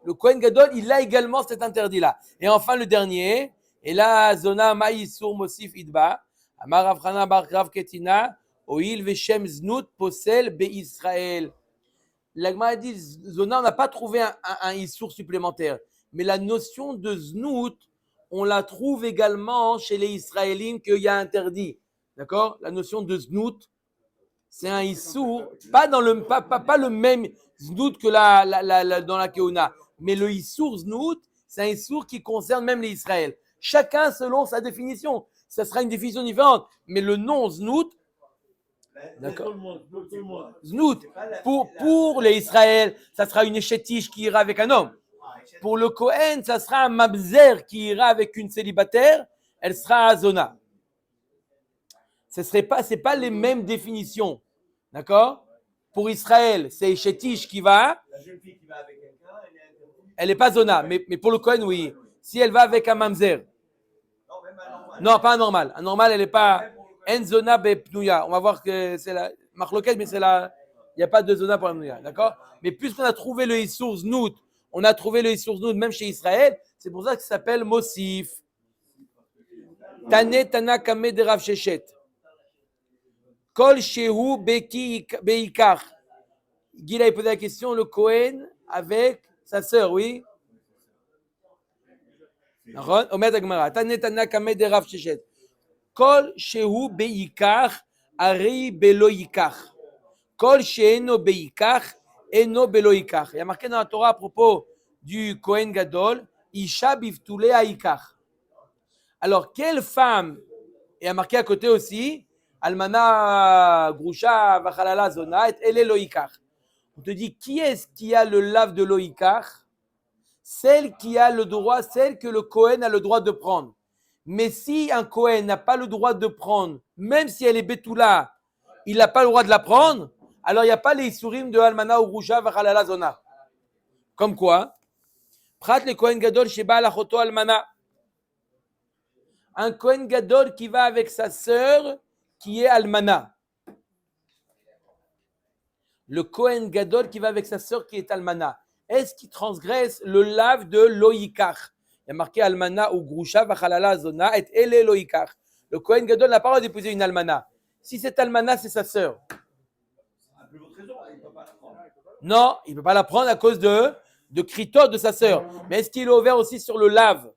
le Kohen Gadol, il a également cet interdit-là. Et enfin, le dernier, et là, Zona Maïsur Mosif Idba, Amar Avchana Bar Rav Ketina, Oil Veshem Znout Posel Be Israël. L'Agma dit, Zona, on n'a pas trouvé un Issour supplémentaire. Mais la notion de Znout, on la trouve également chez les Israéliens qu'il y a interdit. D'accord? La notion de Znout, c'est un Issour, pas le même Znout que dans la Keuna, mais le Issour Znout, c'est un Issour qui concerne même les Israël. Chacun selon sa définition. Ça sera une définition différente. Mais le nom Znout, d'accord? Znout, pour les Israël, ça sera une échétiche qui ira avec un homme. Pour le Kohen, ça sera un mamzer qui ira avec une célibataire, elle sera Azona. C'est pas les mêmes définitions. D'accord? Pour Israël, c'est Chétiche qui va. La jeune fille qui va avec quelqu'un, Elle n'est pas Zona, mais pour le Kohen, oui. Si elle va avec un mamzer. Non, même un normal. Non, pas un normal. Un normal, elle n'est pas. En Zona Bepnouya. On va voir que c'est la Marloquette, mais c'est la. Il n'y a pas de Zona pour la Pnouya. D'accord? Mais puisqu'on a trouvé le Issour Znout, on a trouvé le Issour Znout même chez Israël, c'est pour ça que ça s'appelle Mossif. Tane Tana Kame de Rav Shechet. Kol shehu beikar. Guy a posé la question, le Kohen avec sa sœur, oui. Omer Dagmara. Tanetana kamed de Rav Sheshet. Kol shehu beikar, ari belo ikar. Kol sheeno beikar, eno belo ikar. Il y a marqué dans la Torah à propos du Kohen Gadol, Isha biftule aikar. Alors, quelle femme, et il y a marqué à côté aussi, Almana Grusha Vachalala Zona, et elle est loikar. On te dit, qui est-ce qui a le lave de loikar? Celle qui a le droit, celle que le Kohen a le droit de prendre. Mais si un Kohen n'a pas le droit de prendre, même si elle est Betula, il n'a pas le droit de la prendre, alors il n'y a pas les Isurim de Almana ou Grusha Vachalala Zona. Comme quoi? Prat le Kohen Gadol Sheba Alachoto Almana. Un Kohen Gadol qui va avec sa sœur qui est Almana. Le Kohen Gadol qui va avec sa sœur qui est Almana. Est-ce qu'il transgresse le lave de Loïkar? Il y a marqué Almana ou Grusha Vachalala Zona et elle Loïkar. Le Kohen Gadol n'a pas le droit d'épouser une Almana. Si cette Almana, c'est sa sœur. Non, il ne peut pas la prendre à cause de Krito de sa sœur. Mais est-ce qu'il est ouvert aussi sur le lave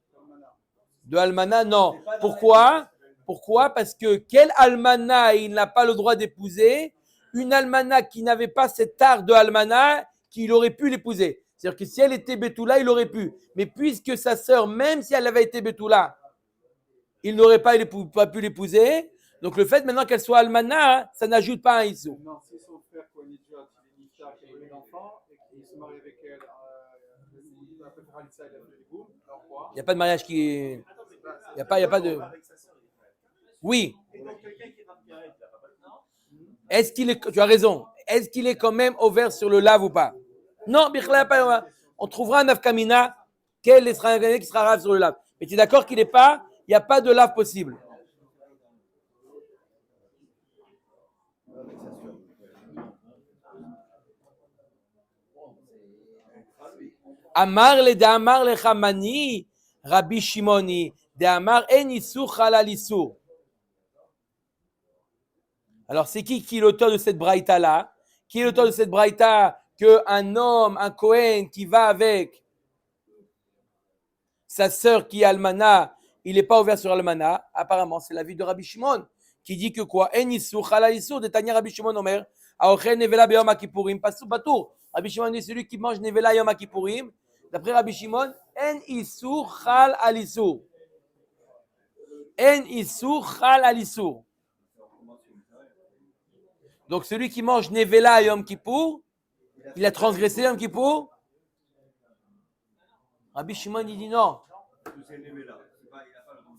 de Almana? Non. Pourquoi? Pourquoi? Parce que quel Almana il n'a pas le droit d'épouser? Une Almana qui n'avait pas cet art de Almana, qu'il aurait pu l'épouser. C'est-à-dire que si elle était Betula, il aurait pu. Mais puisque sa sœur, même si elle avait été Betula, il n'aurait pas pu l'épouser. Donc le fait maintenant qu'elle soit Almana, ça n'ajoute pas un issou. Non, si son frère Kohenidjot, il est Nisha, qui a eu l'enfant, et qu'il se marie avec elle, il va faire Khalitsa, il a fait les boules, alors quoi? Il n'y a pas de mariage qui... Il n'y a pas de... Oui. Est-ce qu'il est... Tu as raison. Est-ce qu'il est quand même ouvert sur le lave ou pas? Non, on trouvera un nafkamina, quel qui sera rave sur le lave. Mais tu es d'accord qu'il n'est pas... Il n'y a pas de lave possible. Amar le de Amar le Chamani, Rabbi Shimoni, de Amar en isur halal isur. Alors c'est qui est l'auteur de cette braïta là? Qui est l'auteur de cette braïta qu'un homme, un Kohen qui va avec sa sœur qui est Almana, il n'est pas ouvert sur Almana? Apparemment c'est l'avis de Rabbi Shimon qui dit que quoi? En isur halal isur, de Tanya Rabbi Shimon Omer, aochel nevela beyom akipurim, pasu batur. Rabbi Shimon dit celui qui mange nevela yom akipurim. D'après Rabbi Shimon, en isur chal al isur. En isur chal al isur. Donc celui qui mange nevela yom kippour, il a transgressé yom kippour. Rabbi Shimon il dit non.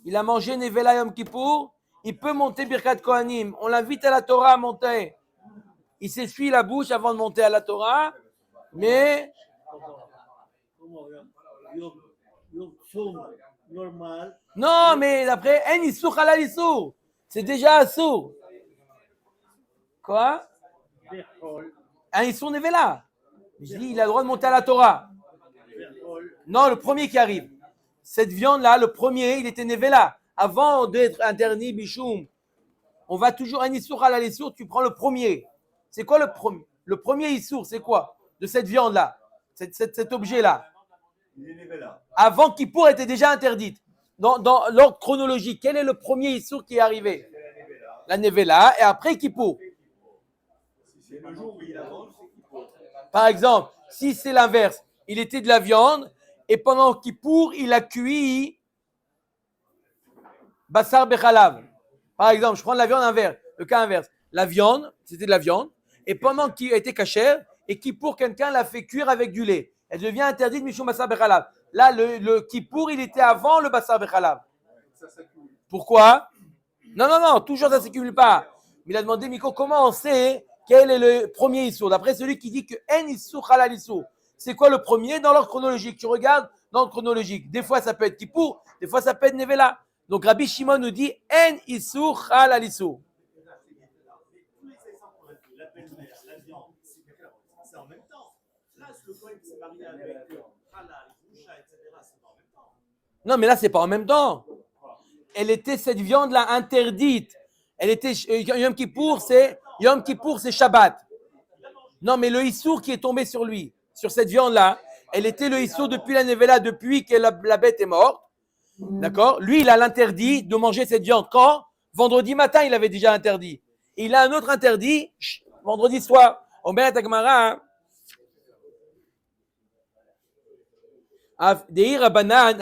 Il a mangé nevela yom kippour, il peut monter Birkat Kohanim. On l'invite à la Torah à monter. Il s'essuie la bouche avant de monter à la Torah, mais normal. non, mais d'après, en isur halal isur. C'est déjà assour. Quoi? Un isur nevela. Je dis, il a le droit de monter à la Torah. Non, le premier qui arrive. Cette viande-là, le premier, il était nevela. Avant d'être interdit, bichoum, on va toujours un isur halal isur, tu prends le premier. C'est quoi le premier? Le premier isur, c'est quoi? De cette viande-là, cet objet-là. Avant Kippour était déjà interdite. Dans l'ordre chronologique, quel est le premier issour qui est arrivé? La nevela, et après Kippour. Par exemple, si c'est l'inverse, il était de la viande, et pendant Kippour, il a cuit Bassar Bechalav. Par exemple, je prends de la viande inverse, le cas inverse. La viande, c'était de la viande, et pendant qu'il était cachère, et Kippour, quelqu'un l'a fait cuire avec du lait. Elle devient interdite Mishum Bassar Bechalav. Là, le Kippour, il était avant le Bassar Bechalav. Pourquoi? Non, toujours ça ne s'accumule pas. Mais il a demandé, Miko, comment on sait quel est le premier Issour? D'après celui qui dit que En Issour Halal Issour. C'est quoi le premier dans l'ordre chronologique? Tu regardes dans l'ordre chronologique. Des fois, ça peut être Kippour, des fois, ça peut être Nevela. Donc, Rabbi Shimon nous dit En Issour Halal Issour. C'est en même temps. Là, le Kohen qui s'est marié avec Halal, Gusha, etc., c'est pas en même temps. Non, mais là, c'est pas en même temps. Elle était cette viande-là interdite Elle était Yom Kippour, c'est Shabbat. Non, mais le Issour qui est tombé sur lui, sur cette viande-là, elle était le Issour depuis la Nevela, depuis que la bête est morte. D'accord? Lui, il a l'interdit de manger cette viande. Quand? Vendredi matin, il avait déjà interdit. Et il a un autre interdit, vendredi soir. Omer Tagmara. Deir Rabanan,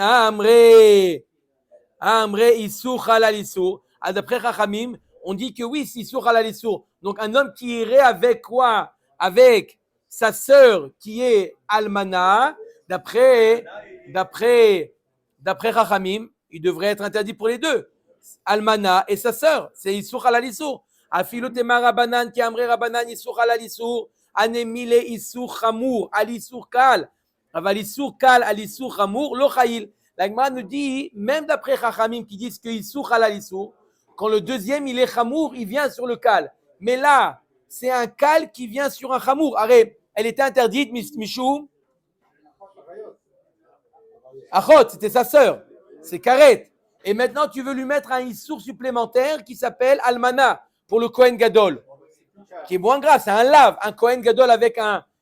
Amre, Issour, Halal Issour. D'après Chachamim, on dit que oui, c'est Issour, Halal Issour. Donc, un homme qui irait avec quoi? Avec sa sœur qui est Almana, d'après Chachamim, il devrait être interdit pour les deux. Almana et sa sœur, c'est Issour Halal Issour. Afilotema Rabanan qui Amre Rabanan Issour Halal Issour. Anemile Issour Chamour, Al Issour Kal. Aval Issour Kal, Al Issour Chamour, Lo Chayil. La Gemara nous dit, même d'après Chachamim qui disent que Issour Halal Issour, quand le deuxième il est Chamour, il vient sur le Kal. Mais là, c'est un Kal qui vient sur un Chamour. Arrête, elle était interdite, Michou. Achot, c'était sa sœur. C'est Karet. Et maintenant, tu veux lui mettre un Issour supplémentaire qui s'appelle Almana pour le Kohen Gadol, qui est moins grave. C'est un lave. Un Kohen Gadol avec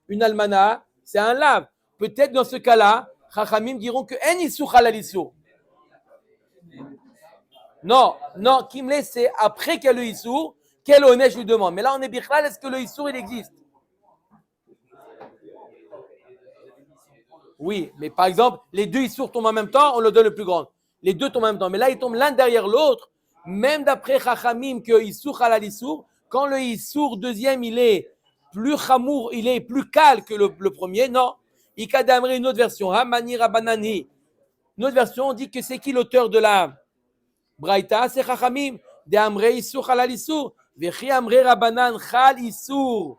une Almana, c'est un lave. Peut-être dans ce cas-là, Chachamim diront que en Issour Halal Issour. Non, Kimle, c'est après qu'il y a le Issour, quel honnête je lui demande. Mais là, on est Bichlal, est-ce que le Issour, il existe? Oui, mais par exemple, les deux Issour tombent en même temps, on le donne le plus grand. Les deux tombent en même temps. Mais là, ils tombent l'un derrière l'autre. Même d'après Chachamim que Issour Halal Issour, quand le Issour deuxième, il est plus chamour, il est plus calme que le premier, non. Ikadamri, une autre version. Hamani Rabanani. Une autre version, on dit que c'est qui l'auteur de la Braïta? C'est Chachamim. De Amre Issour Halal Issour. Vechi Amre Rabanan Chal Issour.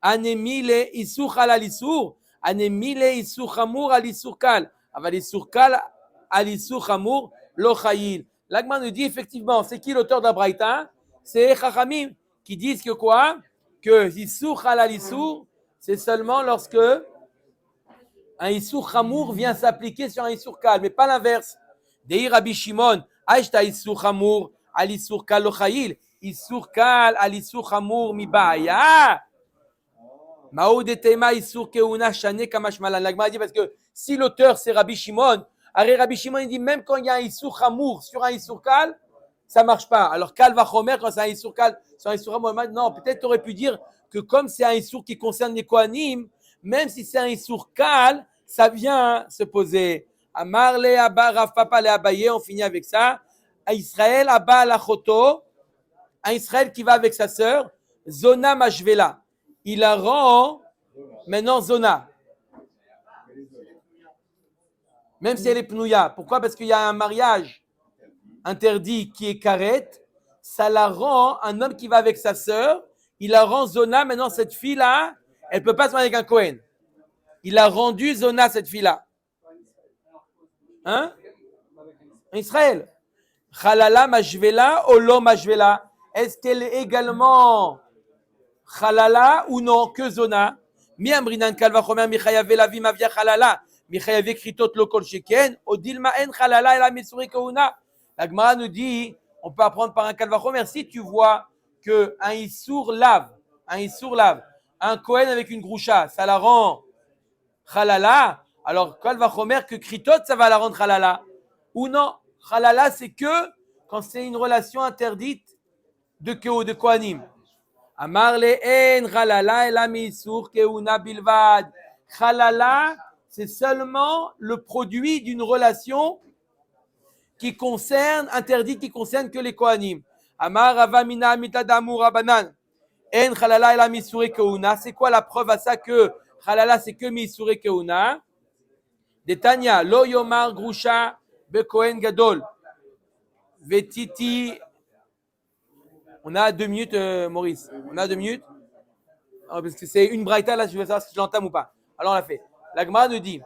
Anemile Issour Halal Issour. Anemile Issour Chamour al Issour Kal. Aval Issour Kal al Issour Chamour Lo Chayil. L'Agma nous dit effectivement, c'est qui l'auteur de la Braïta? C'est Chachamim qui disent que quoi? Que Issour Halal Issour, c'est seulement lorsque un Issour Chamour vient s'appliquer sur un Issour Kal, mais pas l'inverse. Deir Rabbi Shimon, Aishta Issour Chamour al Issour Kal Lo Chayil. Issour Kal al Issour Chamour mi Ba'aya. Maoud et Tema Issour Keuna Shane Kamash Malan. L'Agma dit parce que si l'auteur c'est Rabbi Shimon, Rabbi Shimon il dit même quand il y a un Issour Chamour sur un Issour Kal, ça marche pas. Alors Kal va Chomer quand c'est un Issour Kal sur un Issour Chamour, non, peut-être tu aurais pu dire que comme c'est un Issour qui concerne les Kohanim, même si c'est un Issour Kal, ça vient se poser. Amar le Abba, Rav Papa le Abaye, on finit avec ça. À Israël, Abba la Choto, un Israël qui va avec sa sœur, Zona Mashvela. Il la rend maintenant Zona. Même si elle est Pnouya. Pourquoi? Parce qu'il y a un mariage interdit qui est Karet. Ça la rend, un homme qui va avec sa sœur, il la rend Zona. Maintenant, cette fille-là, elle ne peut pas se marier avec un Kohen. Il a rendu Zona, cette fille-là. Hein? Israël. Chalala Mashvela, Olo Mashvela. Est-ce qu'elle est également Chalala ou non? Que Zona? Mi amrinan kalva chomer michayav lavi mavia Chalala. Michayav kritot lokol sheken. Odilma en Chalala et la misuri kauna. La Gemara nous dit, on peut apprendre par un kalva chomer. Si tu vois que un Issour lave, un Kohen avec une groucha, ça la rend Chalala. Alors kalva chomer que kritot, ça va la rendre Chalala. Ou non? Chalala, c'est que quand c'est une relation interdite de Kohanim. Amar le en Chalala et la misur keuna bilvad. Chalala, c'est seulement le produit d'une relation qui concerne, interdite, qui concerne que les Kohanim. Amar avamina mitadamu rabanan. En Chalala et la misur keuna. C'est quoi la preuve à ça que Chalala, c'est que misur keuna? Detanya, lo yomar grusha be Kohen gadol. Vetiti. On a 2 minutes, Maurice. On a 2 minutes. Oh, parce que c'est une braïta, là, je veux savoir si je l'entame ou pas. Alors, on l'a fait. La Gemara nous dit,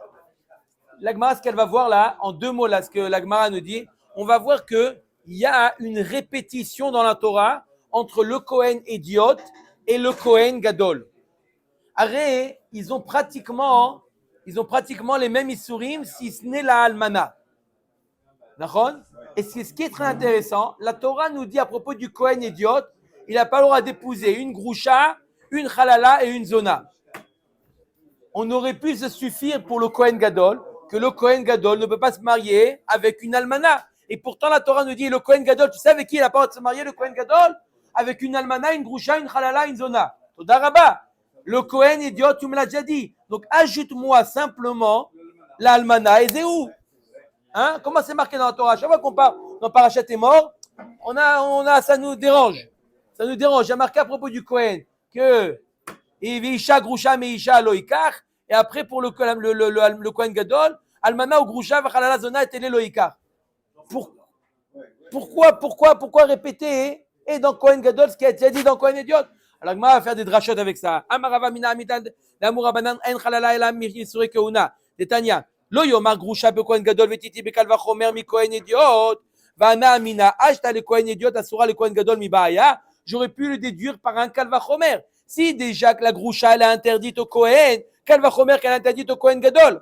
ce qu'elle va voir là, en 2 mots, là, ce que la Gemara nous dit, on va voir qu'il y a une répétition dans la Torah entre le Kohen idiot et le Kohen gadol. Arrête, ils ont pratiquement les mêmes issourim, si ce n'est la almana. D'accord? Et ce qui est très intéressant, la Torah nous dit à propos du Kohen idiote, il n'a pas le droit d'épouser une Groucha, une Halala et une Zona. On aurait pu se suffire pour le Kohen Gadol, que le Kohen Gadol ne peut pas se marier avec une Almana. Et pourtant, la Torah nous dit, le Kohen Gadol, tu sais avec qui il n'a pas le droit de se marier, le Kohen Gadol? Avec une Almana, une Groucha, une Halala, une Zona. Toda Rabba. Le Kohen idiote, tu me l'as déjà dit. Donc, ajoute-moi simplement l'Almana et Zéhou. Hein? Comment c'est marqué dans la Torah? Chaque fois qu'on parle dans Parachat est mort, ça nous dérange. Ça nous dérange. Il y a marqué à propos du Kohen que Isha Grusha Meisha Loikar, et après pour le Kohen Gadol, Almana ou Grusha Vachalala Zona et Loikar. Pourquoi répéter et dans Kohen Gadol ce qui a été dit dans Kohen Idiot? Alors, Gmara va faire des drachot avec ça. Amarava mina amitan l'amour abanan en Chalala elam misure keuna. Netanya. Lo yomar Grusha be Kohen Gadol vetiti be Kal vachomer mi Kohen Idiot. Vana amina ashta le Kohen Idiot asura le Kohen Gadol mi baaya. J'aurais pu le déduire par un Kal vachomer. Si déjà que la Grusha elle est interdite au Kohen, Kal vachomer qu'elle est interdite au Kohen Gadol.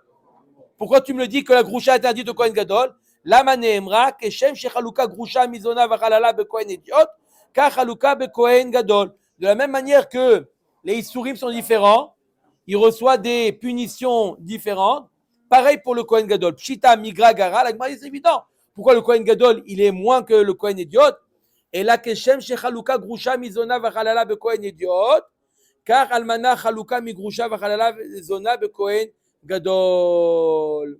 Pourquoi tu me le dis que la Grusha est interdite au Kohen Gadol? Lama neemra keshem shechaluka Grusha mizona vachalala be Kohen Idiot. Ka chaluka be Kohen Gadol. De la même manière que les Issourim sont différents, il reçoit des punitions différentes. Pareil pour le Kohen Gadol. Pshita, Migra, Gara, la Gemara, c'est évident. Pourquoi le Kohen Gadol, il est moins que le Kohen Idiot? Et là, Keshem, Shechaluka, Grusha, Mizona, Vachalala, be Kohen Idiot. Car Almana, Chaluka, Migrusha, Vachalala, Zona, be Kohen Gadol.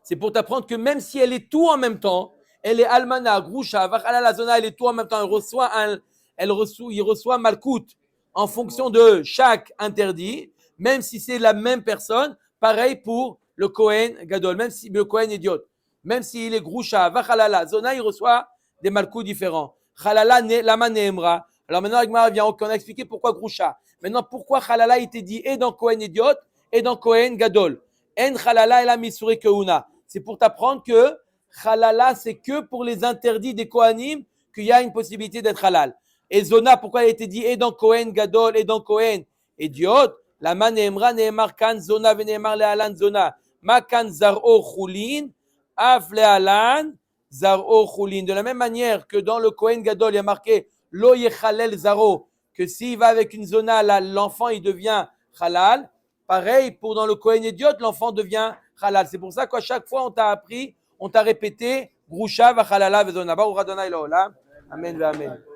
C'est pour t'apprendre que même si elle est tout en même temps, elle est Almana, Grusha, Vachalala, Zona, elle est tout en même temps, il reçoit Malkout en fonction de chaque interdit, même si c'est la même personne, pareil pour le Kohen Gadol, même si le Kohen Idiot, même s'il est Grusha, Vachalala, Zona, il reçoit des Malkouts différents. Chalala, Lama Neemra. Alors maintenant, Agmara vient, on a expliqué pourquoi Grusha. Maintenant, pourquoi Chalala était dit et dans Kohen Idiot et dans Kohen Gadol. En Chalala et la Misure Keuna. C'est pour t'apprendre que Halala, c'est que pour les interdits des Kohanim qu'il y a une possibilité d'être halal. Et Zona, pourquoi elle a été dit et dans Kohen Gadol et dans Kohen Idiot? La man neemra neemar kan Zona veneemar lealan Zona. Ma kan zar'o chulin, af lealan zar'o chulin. De la même manière que dans le Kohen Gadol, il y a marqué lo yechalel zaro, que s'il va avec une Zona, l'enfant il devient halal. Pareil pour dans le Kohen Idiot, l'enfant devient halal. C'est pour ça qu'à chaque fois on t'a appris, on t'a répété, Grusha, Vachalala, Vezona, Baruch Adonai L'Olam. Amen, Amen.